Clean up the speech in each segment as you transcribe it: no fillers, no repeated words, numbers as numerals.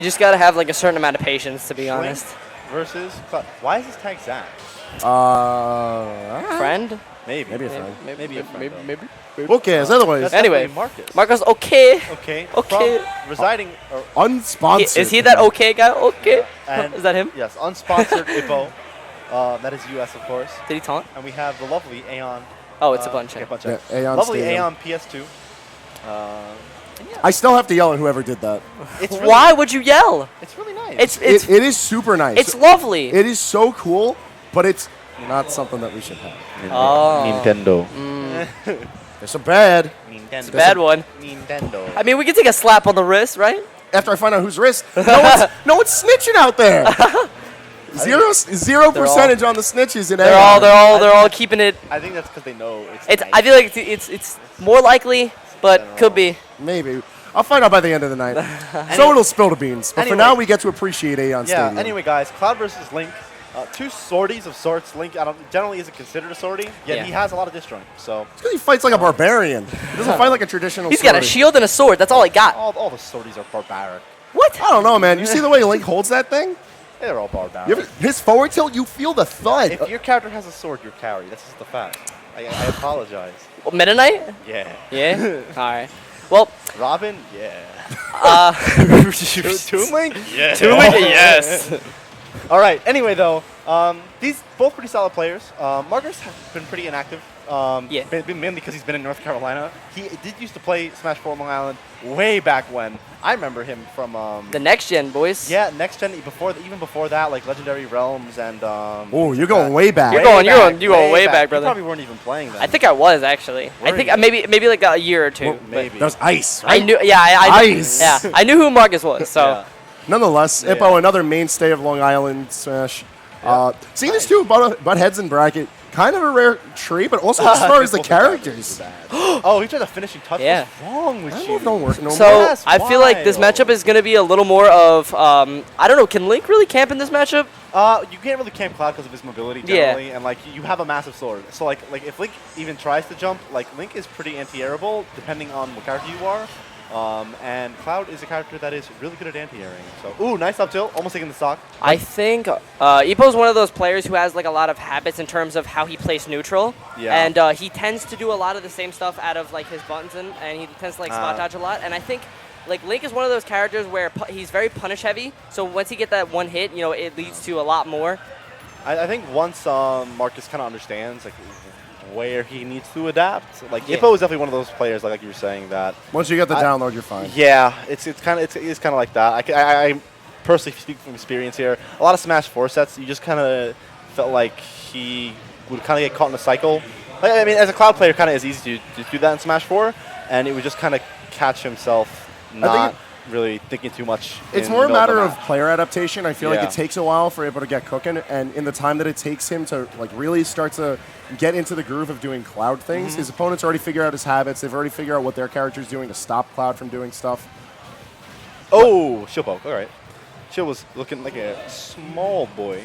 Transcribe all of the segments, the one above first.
You just gotta have like a certain amount of patience, to be honest. Versus Cloud. Why is this tag Zach? Friend? Maybe. Maybe a friend. Maybe a friend. Maybe. Who cares? Anyways. Anyway, Marcus. MarcusOkeh. Okay. Okay. From residing. Unsponsored. Is he that okay guy? Okay. And Is that him? Yes, unsponsored Ippo. That is US, of course. Did he taunt? And we have the lovely AON. Oh, it's a bunch. Okay, bunch. Yeah, AON Lovely Stadium. AON PS2. I still have to yell at whoever did that. It's really, Why would you yell? It's really nice. It It is super nice. it's lovely. It is so cool, but it's not something that we should have. Oh. Nintendo. There's some bad. Nintendo. It's a bad one. Nintendo. I mean, we can take a slap on the wrist, right? After I find out whose wrist, no one's snitching out there. Zero percentage on the snitches in They're all keeping it. I think that's because they know it's. It's. nice. I feel like it's more likely, but could be. Maybe. I'll find out by the end of the night. Someone will spill the beans. But for Anyway. now, we get to appreciate AON Yeah. Stadium. Anyway, guys, Cloud versus Link. Two swordies of sorts. Link generally isn't considered a swordie, yet Yeah. he has a lot of disjoint. So It's 'cause he fights like a barbarian. He doesn't fight like a traditional He's got a swordie. shield and a sword. That's all I got. all the swordies are barbaric. What? I don't know, man. You see the way Link holds that thing? They're all barbaric. His forward tilt, you feel the thud. If your character has a sword, you're carry. That's just the fact. I apologize. Well, Meta Knight? Yeah. Yeah. All right. Well. Robin? Yeah. Toon Link? Yeah. Toon Link? Yes. All right. Anyway, though, these both pretty solid players. Marcus has been pretty inactive. Yeah. Mainly because he's been in North Carolina. He did used to play Smash 4 on Long Island way back when. I remember him from The next gen, boys. yeah, next gen. Even before that, like Legendary Realms and. Oh, you're going way back. You're going way back, brother. You probably weren't even playing that. I think I was actually. I think maybe like a year or two. Well, maybe. That was ice, I right? knew. Yeah, I Ice. Yeah, I knew who Marcus was. So. Yeah. Nonetheless, Yeah. Ippo, another mainstay of Long Island Smash. Yeah. Seeing these two butt heads in bracket, kind of a rare treat, but also as far as the Both characters. Oh, he tried a finishing touch. Yeah. What's wrong with That you? move don't work no more. So Yes, I feel like this wild. matchup is going to be a little more of I don't know. Can Link really camp in this matchup? You can't really camp Cloud because of his mobility generally, and like you have a massive sword. So like if Link even tries to jump, like Link is pretty anti-airable depending on what character you are. And Cloud is a character that is really good at anti-airing. So ooh, nice up tilt, almost taking the stock. I think Ippo's one of those players who has like a lot of habits in terms of how he plays neutral. Yeah. And he tends to do a lot of the same stuff out of like his buttons and he tends to like spot dodge a lot. And I think like Link is one of those characters where he's very punish heavy. So once he get that one hit, you know, it leads to a lot more. I think once Marcus kind of understands like where he needs to adapt, like Yeah. Ippo is definitely one of those players like you were saying that. Once you get the download, you're fine. Yeah, it's kind of like that. I personally speak from experience here. A lot of Smash 4 sets, you just kind of felt like he would kind of get caught in a cycle. Like, I mean, as a Cloud player, kind of is easy to do that in Smash 4, and it would just kind of catch himself not really thinking too much. It's in more a the middle matter the of match. player adaptation. I feel like Yeah. it takes a while for Ippo to get cooking, and in the time that it takes him to like really start to get into the groove of doing Cloud things, his opponents already figure out his habits. They've already figured out what their character's doing to stop Cloud from doing stuff. Oh, shield poke. All right. Shield was looking like a small boy.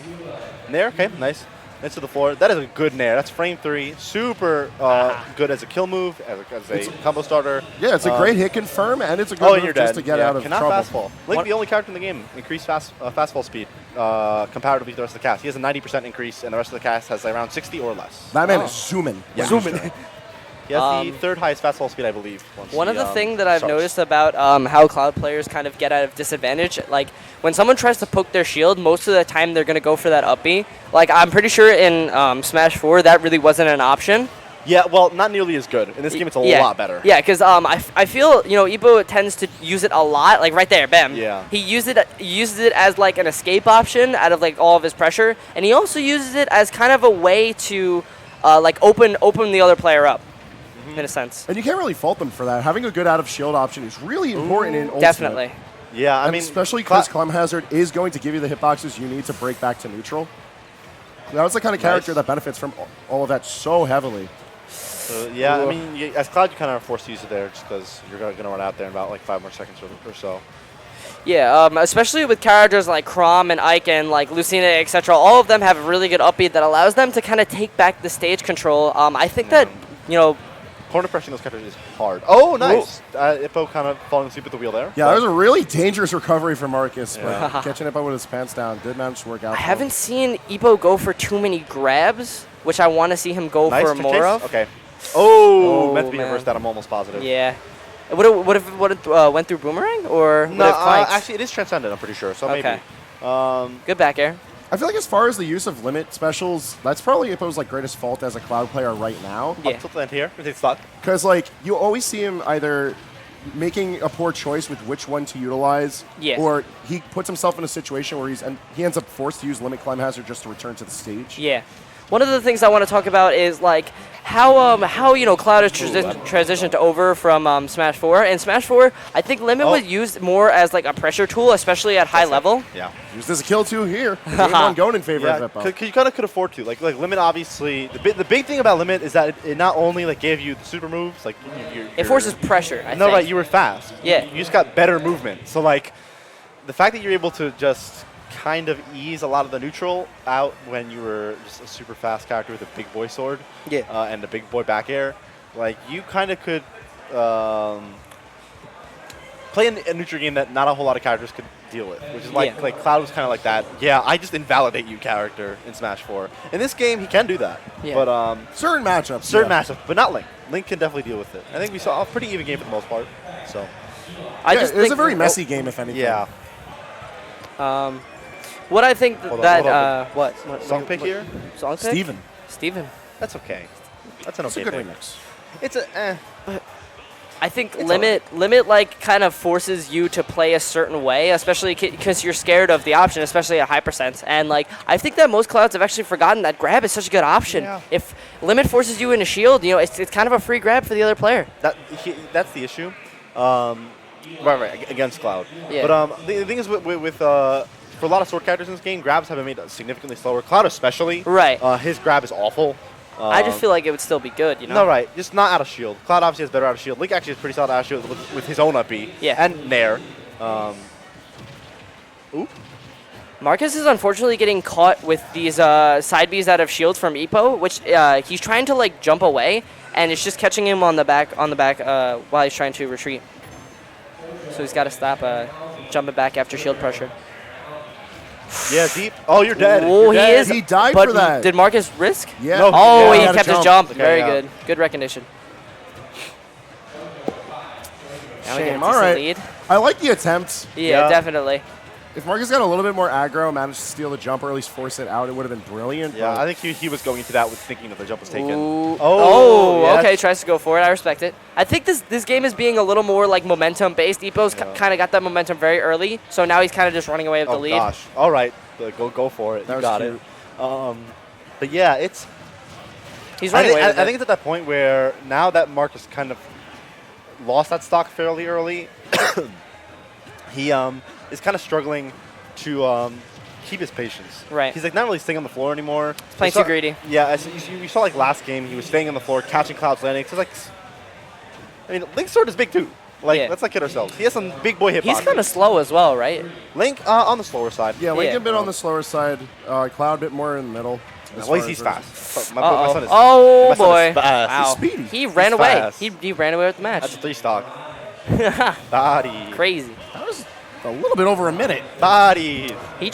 Nair, okay, nice. Into the floor. That is a good Nair. That's frame 3. Super good as a kill move, as a combo starter. Yeah, it's a great hit confirm, and it's a good Oh, move you're just dead. to get out of Cannot trouble. fast fall. Link, the only character in the game, increased fastfall speed comparatively to the rest of the cast. He has a 90% increase, and the rest of the cast has around 60 or less. That man is zooming. Yeah. Zooming. He has the third highest fastball speed, I believe. One of the things that I've noticed about how Cloud players kind of get out of disadvantage, like when someone tries to poke their shield, most of the time they're going to go for that up B. Like I'm pretty sure in Smash 4 that really wasn't an option. Yeah, well, not nearly as good. In this game, it's a lot better. Yeah, because I feel, you know, Ippo tends to use it a lot, like right there, bam. Yeah. He uses it as like an escape option out of like all of his pressure, and he also uses it as kind of a way to like open the other player up. In a sense. And you can't really fault them for that. Having a good out of shield option is really important in Ultimate. Definitely. Yeah, I mean, especially because Clem Hazard is going to give you the hitboxes you need to break back to neutral. That was the kind of character that benefits from all of that so heavily. Yeah, I mean, as Cloud, you kind of are forced to use it there just because you're going to run out there in about like 5 more seconds or so. Yeah, especially with characters like Chrom and Ike and like Lucina, etc. All of them have a really good upbeat that allows them to kind of take back the stage control. I think that, you know, corner pressing those characters is hard. Oh, nice. Ippo kind of falling asleep at the wheel there. Yeah, that was a really dangerous recovery from Marcus, but catching Ippo with his pants down did manage to work out. I haven't seen Ippo go for too many grabs, which I want to see him go for more of. Okay. Oh, meant to be man. reversed that. I'm almost positive. Yeah. Would it went through boomerang or No, actually, it is transcended, I'm pretty sure, so okay. maybe. Good back air. I feel like as far as the use of limit specials, that's probably Ippo's like greatest fault as a Cloud player right now. Yeah. Up tilt land here. It's stuck. Because like you always see him either making a poor choice with which one to utilize, or he puts himself in a situation where he ends up forced to use limit climb hazard just to return to the stage. Yeah. One of the things I want to talk about is like how Cloud has transitioned over from Smash 4. And Smash 4, I think Limit was used more as like a pressure tool, especially at high level. Yeah. Used as a kill too here. Game one going in favor of Ippo. Because you kind of could afford to. Like Limit, obviously, the big thing about Limit is that it not only like gave you the super moves, like it forces pressure. I think. Right. You were fast. Yeah. You just got better movement. So like, the fact that you're able to just kind of ease a lot of the neutral out when you were just a super fast character with a big boy sword, and a big boy back air, like you kind of could play a neutral game that not a whole lot of characters could deal with, which is like Cloud was kind of like that. Yeah, I just invalidate you character in Smash 4. In this game, he can do that, but certain matchups, matchups, but not Link. Link can definitely deal with it. I think we saw a pretty even game for the most part. So, it was a very messy game, if anything. Yeah. What I think what song pick here? Song pick? Steven. That's okay. That's an okay good pick. remix. It's a I think Limit like kind of forces you to play a certain way, especially because you're scared of the option, especially at Hypersense. And like I think that most Clouds have actually forgotten that grab is such a good option. Yeah. If Limit forces you into shield, it's kind of a free grab for the other player. That's the issue. Right, against Cloud. Yeah. But the thing is with for a lot of sword characters in this game, grabs have been made significantly slower. Cloud especially. Right. His grab is awful. I just feel like it would still be good, No, right. Just not out of shield. Cloud obviously has better out of shield. Link actually is pretty solid out of shield with his own up B. Yeah. And Nair. Marcus is unfortunately getting caught with these side Bs out of shield from Ippo, which he's trying to like jump away, and it's just catching him on the back while he's trying to retreat. So he's got to stop jumping back after shield pressure. Yeah, deep. Oh, you're dead. Oh, he is. He died but for that. Did Marcus risk? Yeah. No, Oh, he he had kept a his jump. jump. Okay, Very yeah. good. Good recognition. Now we get a Shame. decent All right. lead. I like the attempt. Yeah, definitely. If Marcus got a little bit more aggro, managed to steal the jump or at least force it out, it would have been brilliant. Yeah, but I think he was going into that with thinking that the jump was taken. Ooh. Oh, yeah, okay. Tries to go for it. I respect it. I think this game is being a little more like momentum based. Ippo's kind of got that momentum very early, so now he's kind of just running away with the lead. Oh gosh. All right. Go for it. That You was got cute. it. But yeah, He's running away with I think it's at that point where now that Marcus kind of lost that stock fairly early, he is kind of struggling to keep his patience. Right. He's like not really staying on the floor anymore. He's playing too greedy. Yeah, as you saw like last game, he was staying on the floor, catching Cloud's landing. So it's like, I mean, Link's sword is big too. Like, let's not kid ourselves. He has some big boy hitboxes. He's kind of slow as well, right? Link on the slower side. yeah, Link a bit on the slower side. Cloud a bit more in the middle. Well, he's fast. My son is. Oh my son boy! is fast. Wow. He's speedy. He ran He's away. fast. He ran away with the match. That's a 3 stock. Body. Crazy. That was a little bit over a minute. Body. He